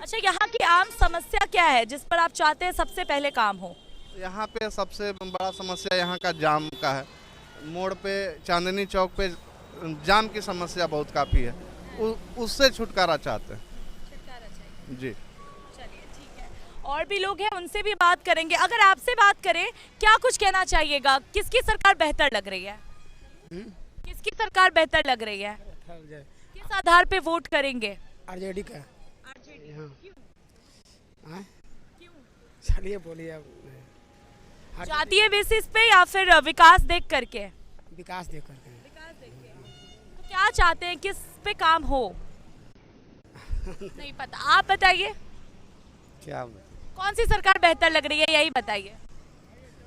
अच्छा, यहाँ की आम समस्या क्या है जिस पर आप चाहते हैं सबसे पहले काम हो? यहाँ पे सबसे बड़ा समस्या यहाँ का जाम का है। मोड़ पे चांदनी चौक पे जाम की समस्या बहुत काफ़ी है। उससे छुटकारा चाहते हैं जी। चलिए, ठीक है। और भी लोग हैं, उनसे भी बात करेंगे। अगर आपसे बात करें, क्या कुछ कहना चाहिएगा? किसकी सरकार बेहतर लग रही है? किसकी सरकार बेहतर लग रही है? किस आधार पे वोट करेंगे? आरजेडी का। आरजेडी। हाँ। क्यों? हाँ? क्यों? चलिए बोलिए अब। जातीय बेसिस पे या फिर विकास देख करके? विकास देख करके। विकास देख के। तो क्या चाहते हैं, किस पे काम हो? नहीं पता, आप बताइए। क्या कौन सी सरकार बेहतर लग रही है, यही बताइए।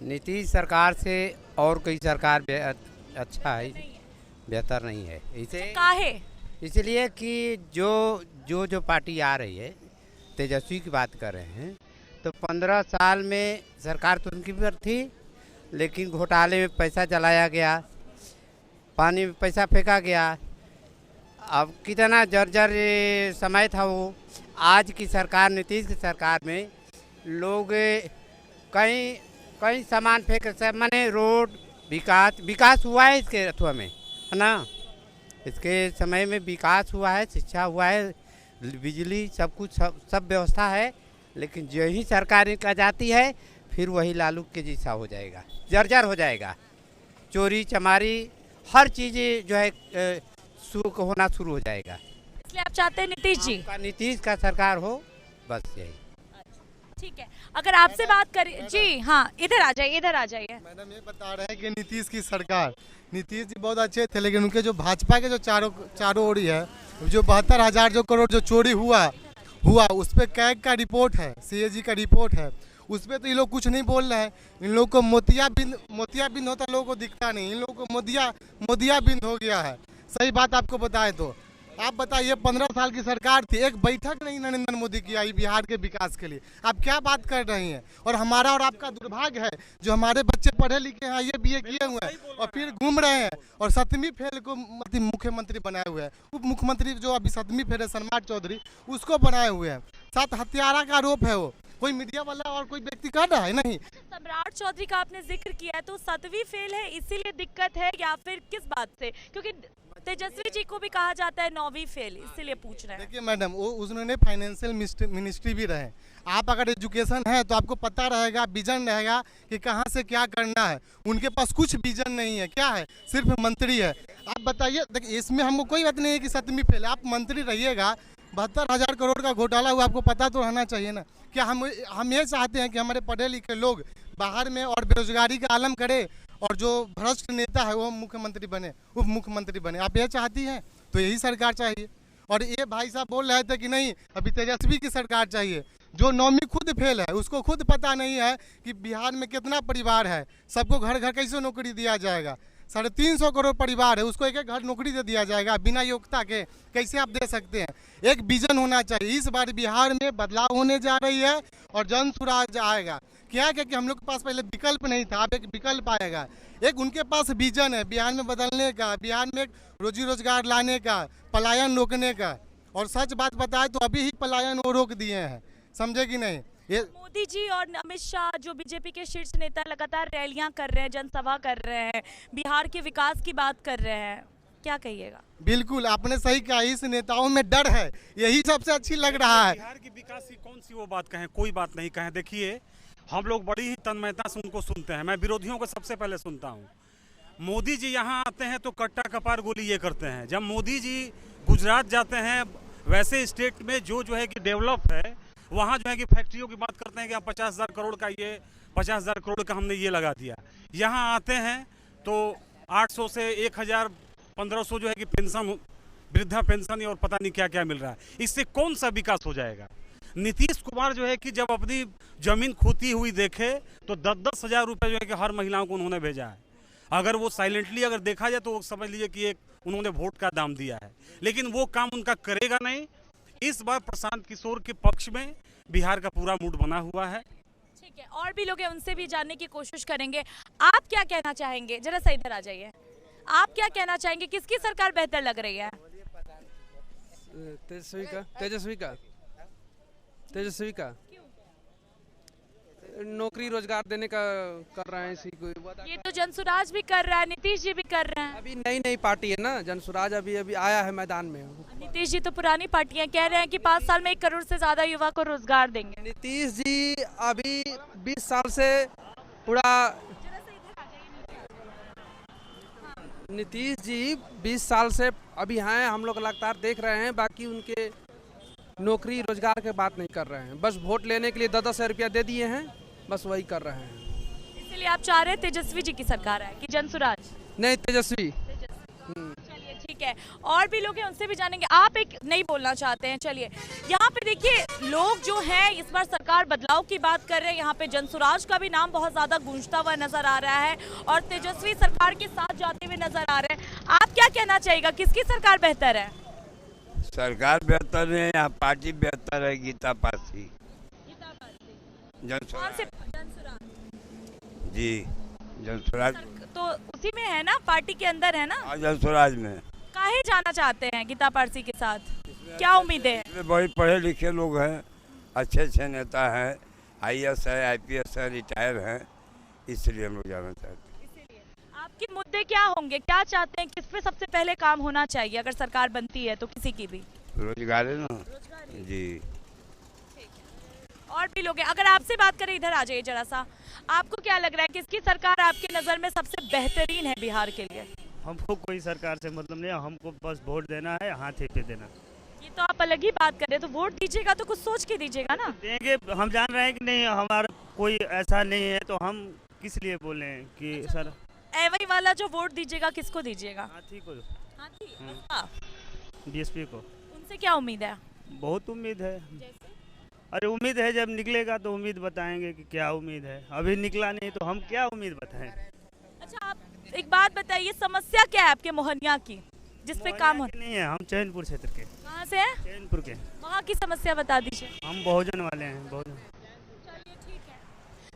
नीतीश सरकार से और कोई सरकार अच्छा है, बेहतर नहीं है। इसे काहे? इसलिए कि जो पार्टी आ रही है, तेजस्वी की बात कर रहे हैं, तो 15 साल में सरकार तो उनकी पर थी, लेकिन घोटाले में पैसा चलाया गया, पानी में पैसा फेंका गया। अब कितना जर्जर समय था वो। आज की सरकार, नीतीश की सरकार में लोग कहीं सामान फेंक, माने रोड विकास हुआ है इसके अथवा में, है ना। इसके समय में विकास हुआ है, शिक्षा हुआ है, बिजली सब कुछ सब व्यवस्था है। लेकिन जो ही सरकार का जाती है, फिर वही लालू के जैसा हो जाएगा, जर्जर हो जाएगा। चोरी चमारी हर चीज़ जो है होना शुरू हो जाएगा। इसलिए आप चाहते हैं नीतीश जी? नीतीश का सरकार हो, बस यही। ठीक है। अगर आपसे बात करें जी, हाँ, इधर आ जाइए, इधर आ जाइए। मैडम ये बता रहे हैं कि नीतीश की सरकार, नीतीश जी बहुत अच्छे थे, लेकिन उनके जो भाजपा के जो चारों ओरी है, जो 72,000 जो करोड़ जो चोरी हुआ उस पर कैग का रिपोर्ट है, सीएजी का रिपोर्ट है। उस पर तो ये लोग कुछ नहीं बोल रहे हैं। इन लोगों को मोतियाबिंद होता लोगों को दिखता नहीं, इन लोगों को मोदियाबिंद हो गया है। सही बात आपको बताए तो आप बताइए, 15 साल की सरकार थी, एक बैठक नहीं नरेंद्र मोदी की आई बिहार के विकास के लिए। आप क्या बात कर रही हैं? और हमारा और आपका दुर्भाग्य है जो हमारे बच्चे पढ़े लिखे हैं, ये बीए किए हुए हैं और फिर घूम रहे हैं और 7वीं फेल को मुख्यमंत्री बनाए हुए हैं। उप मुख्यमंत्री जो अभी 7वीं फेल है, सम्राट चौधरी, उसको बनाए हुए हैं। साथ हत्यारा का आरोप है। वो कोई मीडिया वाला और कोई व्यक्ति कर रहा है नहीं। सम्राट चौधरी का आपने जिक्र किया है, तो 7वीं फेल है इसीलिए दिक्कत है या फिर किस बात से? क्योंकि तेजस्वी जी को भी कहा जाता है 9वीं फेल, इसीलिए पूछ रहे हैं। देखिए मैडम, वो उन्होंने फाइनेंशियल मिनिस्ट्री भी रहे। आप अगर एजुकेशन है तो आपको पता रहेगा, विजन रहेगा कि कहाँ से क्या करना है। उनके पास कुछ विजन नहीं है। क्या है? सिर्फ मंत्री है। आप बताइए, देखिए इसमें हमको कोई बात नहीं है कि 7वीं फेल है, आप मंत्री रहिएगा। 72,000 करोड़ का घोटाला हुआ, आपको पता तो रहना चाहिए ना। क्या हम ये चाहते हैं कि हमारे पढ़े लिखे लोग बाहर में और बेरोजगारी का आलम करे और जो भ्रष्ट नेता है वो मुख्यमंत्री बने, उप मुख्यमंत्री बने? आप ये चाहती हैं? तो यही सरकार चाहिए। और ये भाई साहब बोल रहे थे कि नहीं, अभी तेजस्वी की सरकार चाहिए। जो 9वीं खुद फेल है, उसको खुद पता नहीं है कि बिहार में कितना परिवार है, सबको घर घर कैसे नौकरी दिया जाएगा। 350 करोड़ परिवार है, उसको एक एक घर नौकरी दे दिया जाएगा बिना योग्यता के? कैसे आप दे सकते हैं? एक विजन होना चाहिए। इस बार बिहार में बदलाव होने जा रही है और जन सुराज आएगा। क्या कि हम लोग के पास पहले विकल्प नहीं था, अब एक विकल्प आएगा। एक उनके पास विजन है बिहार में बदलने का, बिहार में रोजी रोजगार लाने का, पलायन रोकने का। और सच बात बताए तो अभी ही पलायन वो रोक दिए हैं, समझे कि नहीं? ये मोदी जी और अमित शाह जो बीजेपी के शीर्ष नेता लगातार रैलियां कर रहे हैं, जनसभा कर रहे हैं, बिहार के विकास की बात कर रहे हैं, क्या कहिएगा? बिल्कुल आपने सही कहा, इस नेताओं में डर है, यही सबसे अच्छी लग रहा है। बिहार की विकास की कौन सी वो बात कहें, कोई बात नहीं कहें। देखिए हम लोग बड़ी ही तन्मयता से उनको सुनते हैं। मैं विरोधियों को सबसे पहले सुनता हूँ। मोदी जी यहाँ आते हैं तो कट्टा कपार गोली ये करते हैं। जब मोदी जी गुजरात जाते हैं, वैसे स्टेट में जो है कि डेवलप है, वहाँ जो है कि फैक्ट्रियों की बात करते हैं कि 50,000 करोड़ का ये 50,000 करोड़ का हमने ये लगा दिया। यहाँ आते हैं तो 800 से 1,000 1500 जो है कि पेंशन, वृद्धा पेंशन और पता नहीं क्या क्या मिल रहा है। इससे कौन सा विकास हो जाएगा? नीतीश कुमार जो है कि जब अपनी जमीन खोती हुई देखे तो 10-10 हज़ार रुपये जो है कि हर महिलाओं को उन्होंने भेजा है। अगर वो साइलेंटली अगर देखा जाए तो वो समझ लीजिए कि एक उन्होंने वोट का दाम दिया है, लेकिन वो काम उनका करेगा नहीं। इस बार प्रशांत किशोर के पक्ष में बिहार का पूरा मूड बना हुआ है। ठीक है, और भी लोग हैं, उनसे भी जानने की कोशिश करेंगे। आप क्या कहना चाहेंगे? जरा सा इधर आ जाइए। आप क्या कहना चाहेंगे, किसकी सरकार बेहतर लग रही है? तेजस्वी का। तेजस्वी का नौकरी रोजगार देने का कर रहे हैं, इसी को ये तो जनसुराज भी कर रहा है, नीतीश जी भी कर रहे हैं। अभी नई नई पार्टी है ना, जनसुराज अभी अभी आया है मैदान में। नीतीश जी तो पुरानी पार्टियां कह रहे हैं कि 5 साल में 1 करोड़ से ज्यादा युवा को रोजगार देंगे। नीतीश जी अभी 20 साल से पूरा नीतीश जी 20 साल से अभी हैं, हम लोग लगातार देख रहे हैं। बाकी उनके नौकरी रोजगार के बात नहीं कर रहे हैं, बस वोट लेने के लिए 10-10 हज़ार रुपया दे दिए हैं, बस वही कर रहे हैं। इसलिए आप चाह रहे हैं तेजस्वी जी की सरकार है कि जनसुराज? नहीं, तेजस्वी। चलिए ठीक है, और भी लोग हैं उनसे भी जानेंगे। आप एक नहीं बोलना चाहते हैं? चलिए, यहाँ पे देखिए लोग जो हैं इस बार सरकार बदलाव की बात कर रहे हैं। यहाँ पे जनसुराज का भी नाम बहुत ज्यादा गूंजता हुआ नजर आ रहा है और तेजस्वी सरकार के साथ जाते हुए नजर आ रहे हैं। आप क्या कहना चाहिएगा, किसकी सरकार बेहतर है? सरकार बेहतर है, यहाँ पार्टी बेहतर है, गीता पार्टी। जनसुराज जी, जनसुराज तो उसी में है ना, पार्टी के अंदर है ना? जनसुराज में काहे जाना चाहते हैं गीता पारसी के साथ, क्या उम्मीद है? इसमें बहुत पढ़े लिखे लोग हैं, अच्छे अच्छे नेता हैं, IAS है, IPS है, रिटायर हैं, इसलिए हम लोग जाना चाहते हैं। आपके मुद्दे क्या होंगे, क्या चाहते हैं, किस पे सबसे पहले काम होना चाहिए अगर सरकार बनती है तो? किसी की भी रोजगार है ना जी। और भी लोग हैं, अगर आपसे बात करें, इधर आ जाइए जरा सा, आपको क्या लग रहा है किसकी सरकार आपकी नज़र में सबसे बेहतरीन है बिहार के लिए? हमको कोई सरकार से मतलब नहीं, हमको बस वोट देना है, हाथ ही पे देना। ये तो आप अलग ही बात कर रहे हैं, तो वोट दीजिएगा तो कुछ सोच के दीजिएगा ना। देंगे, हम जान रहे हैं कि नहीं, हमारा कोई ऐसा नहीं है, तो हम किस लिए बोले कि सर एवई वाला जो वोट दीजिएगा किसको दीजिएगा? हाथी को, हाथी DSP को। उनसे क्या उम्मीद है? बहुत उम्मीद है। अरे उम्मीद है, जब निकलेगा तो उम्मीद बताएंगे कि क्या उम्मीद है। अभी निकला नहीं तो हम क्या उम्मीद बताएं। अच्छा, आप एक बात बताइए, समस्या क्या है आपके मोहनिया की जिस पे काम हो? नहीं है, हम चैनपुर क्षेत्र के। कहाँ से हैं? चैनपुर के। वहाँ की समस्या बता दीजिए। हम बहुजन वाले हैं, बहुजन। चलिए ठीक है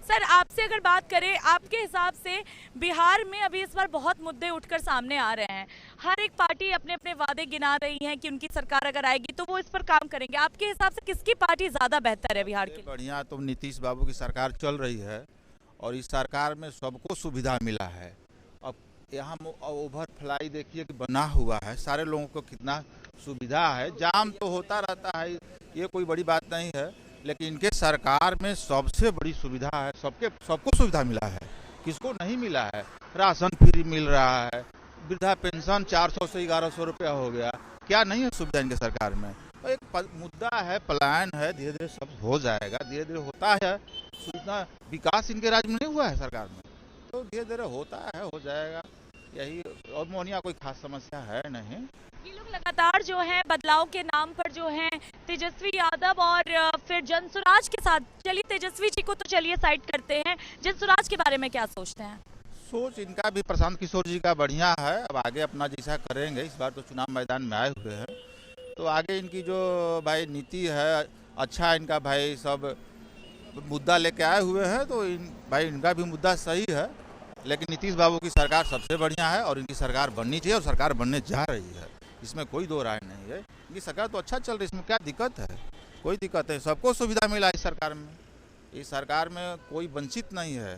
सर, आपसे अगर बात करें, आपके हिसाब से बिहार में अभी इस बार बहुत मुद्दे उठकर सामने आ रहे हैं। हर एक पार्टी अपने अपने वादे गिना रही है कि उनकी सरकार अगर आएगी तो वो इस पर काम करेंगे। आपके हिसाब से किसकी पार्टी ज़्यादा बेहतर है बिहार के लिए? बढ़िया तो नीतीश बाबू की सरकार चल रही है और इस सरकार में सबको सुविधा मिला है। अब यहाँ ओवरफ्लाई देखिए कि बना हुआ है, सारे लोगों को कितना सुविधा है। जाम तो होता रहता है, ये कोई बड़ी बात नहीं है, लेकिन इनके सरकार में सबसे बड़ी सुविधा है, सबको सुविधा मिला है। किसको नहीं मिला है? राशन फ्री मिल रहा है, वृद्धा पेंशन 400 से 1100 रुपया हो गया। क्या नहीं है सुविधा इनके सरकार में? तो एक मुद्दा है, प्लान है, धीरे धीरे सब हो जाएगा, धीरे धीरे होता है। सुविधा विकास इनके राज्य में नहीं हुआ है सरकार में, तो धीरे धीरे होता है, हो जाएगा यही। और मोहनिया कोई खास समस्या है नहीं। ये लोग लगातार जो है बदलाव के नाम पर जो है तेजस्वी यादव और फिर जनसुराज के साथ, चलिए तेजस्वी जी को तो चलिए साइड करते हैं, जनसुराज के बारे में क्या सोचते हैं? सोच इनका भी प्रशांत किशोर जी का बढ़िया है। अब आगे अपना जैसा करेंगे, इस बार तो चुनाव मैदान में आए हुए हैं, तो आगे इनकी जो भाई नीति है, अच्छा इनका भाई सब मुद्दा लेके आए हुए हैं, तो भाई इनका भी मुद्दा सही है। लेकिन नीतीश बाबू की सरकार सबसे बढ़िया है और इनकी सरकार बननी चाहिए और सरकार बनने जा रही है, इसमें कोई दो राय नहीं है। इनकी सरकार तो अच्छा चल रही है, इसमें क्या दिक्कत है? कोई दिक्कत है, सबको सुविधा मिला इस सरकार में। इस सरकार में कोई वंचित नहीं है,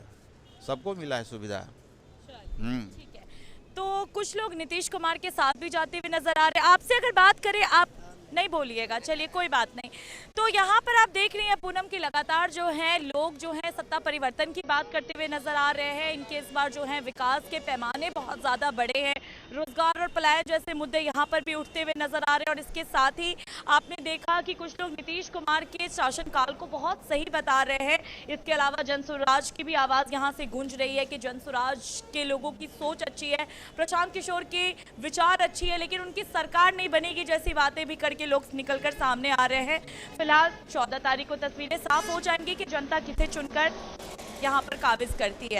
सबको मिला है सुविधा। ठीक है, तो कुछ लोग नीतीश कुमार के साथ भी जाते हुए नजर आ रहे हैं। आपसे अगर बात करें, आप नहीं बोलिएगा, चलिए कोई बात नहीं। तो यहाँ पर आप देख रही हैं पूनम की लगातार जो है लोग जो हैं सत्ता परिवर्तन की बात करते हुए नजर आ रहे हैं। इनके इस बार जो है विकास के पैमाने बहुत ज़्यादा बड़े हैं, रोजगार और पलायन जैसे मुद्दे यहाँ पर भी उठते हुए नजर आ रहे हैं। और इसके साथ ही आपने देखा कि कुछ लोग नीतीश कुमार के शासनकाल को बहुत सही बता रहे हैं। इसके अलावा जनसुराज की भी आवाज़ यहाँ से गूंज रही है कि जनसुराज के लोगों की सोच अच्छी है, प्रशांत किशोर के विचार अच्छी है, लेकिन उनकी सरकार नहीं बनेगी जैसी बातें भी करके लोग निकलकर सामने आ रहे हैं। फिलहाल 14 तारीख को तस्वीरें साफ हो जाएंगी कि जनता किसे चुनकर यहाँ पर काबिज करती है।